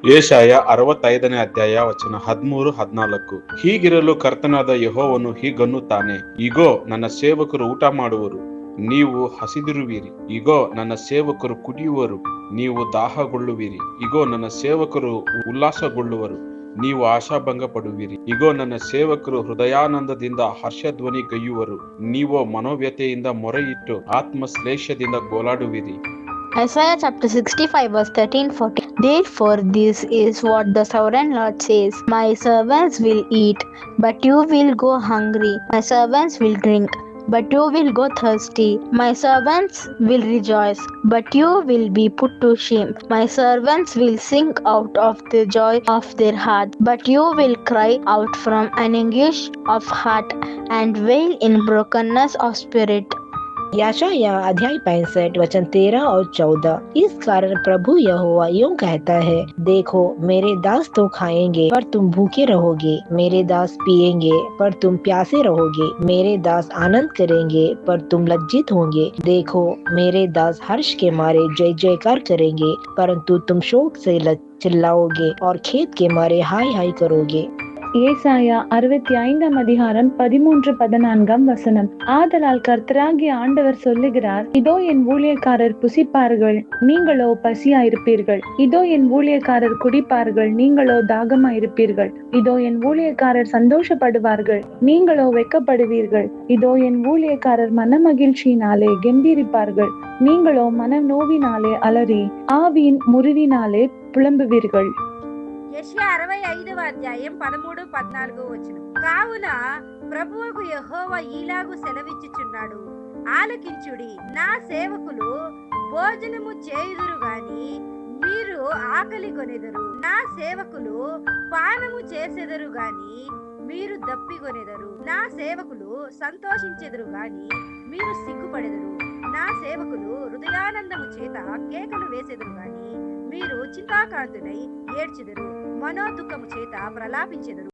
ಯೆಶಾಯ 65ನೇ ಅಧ್ಯಾಯ ವಚನ 13-14. ಹೀಗಿರಲು ಕರ್ತನಾದ ಯೆಹೋವನು ಹೀಗನ್ನುತ್ತಾನೆ, ಇಗೋ ನನ್ನ ಸೇವಕರು ಊಟ ಮಾಡುವರು, ನೀವು ಹಸಿದಿರುವಿರಿ. ಇಗೋ ನನ್ನ ಸೇವಕರು ಕುಡಿಯುವರು, ನೀವು ದಾಹಗೊಳ್ಳುವಿರಿ. ಇಗೋ ನನ್ನ ಸೇವಕರು ಉಲ್ಲಾಸಗೊಳ್ಳುವರು, ನೀವು ಆಶಾಭಂಗ ಪಡುವಿರಿ. ಇಗೋ ನನ್ನ ಸೇವಕರು ಹೃದಯಾನಂದದಿಂದ ಹರ್ಷಧ್ವನಿಗೈಯುವರು, ನೀವು ಮನೋವ್ಯತೆಯಿಂದ ಮೊರೆಯಿಟ್ಟು ಆತ್ಮಶ್ಲೇಷದಿಂದ ಗೋಳಾಡುವಿರಿ. Isaiah chapter 65 verse 13-14. Therefore this is what the sovereign Lord says, my servants will eat, but you will go hungry. My servants will drink, but you will go thirsty. My servants will rejoice, but you will be put to shame. My servants will sing out of the joy of their heart, but you will cry out from an anguish of heart and wail in brokenness of spirit. यशायाह अध्याय 65 वचन 13 और 14। इस कारण प्रभु यहोवा यूं कहता है, देखो मेरे दास तो खाएंगे पर तुम भूखे रहोगे, मेरे दास पिएंगे पर तुम प्यासे रहोगे, मेरे दास आनंद करेंगे पर तुम लज्जित होंगे। देखो मेरे दास हर्ष के मारे जय जयकार करेंगे, परंतु तुम शोक से चिल्लाओगे और खेत के मारे हाय हाय करोगे। ஏசாயா 65 அதிகாரம் 13-14 வசனம். ஆதலால் கர்த்தராகிய ஆண்டவர் சொல்லுகிறார், இதோ என் ஊழியக்காரர் புசிப்பார்கள், நீங்களோ பசியாயிருப்பீர்கள். இதோ என் ஊழியக்காரர் குடிப்பார்கள், நீங்களோ தாகமாயிருப்பீர்கள். இதோ என் ஊழியக்காரர் சந்தோஷப்படுவார்கள், நீங்களோ வெட்கப்படுவீர்கள். இதோ என் ஊழியக்காரர் மனமகிழ்ச்சியினாலே கெம்பீரிப்பார்கள், நீங்களோ மன நோவினாலே அலறி ஆவியின் முறிவினாலே புலம்புவீர்கள். యెషయా 65వ అధ్యాయం 13-14 వచనం. కావున ప్రభువుకు యెహోవా ఈలాగు సెలవిచ్చుచున్నాడు, ఆలకించుడి, నా సేవకులు భోజనము చేయుదురు గాని మీరు ఆకలి కొనెదరు, నా సేవకులు పానము చేసెదరు గాని మీరు దప్పికొనెదరు, నా సేవకులు సంతోషించెదరు గాని మీరు సిగ్గుపడెదరు, నా సేవకులు హృదయానందము చేత కేకలు వేసెదరు గాని మీరు చింతాక్రాంతులై ఏడ్చెదరు, మనోదుఃఖము చేత ప్రలాపించెదరు.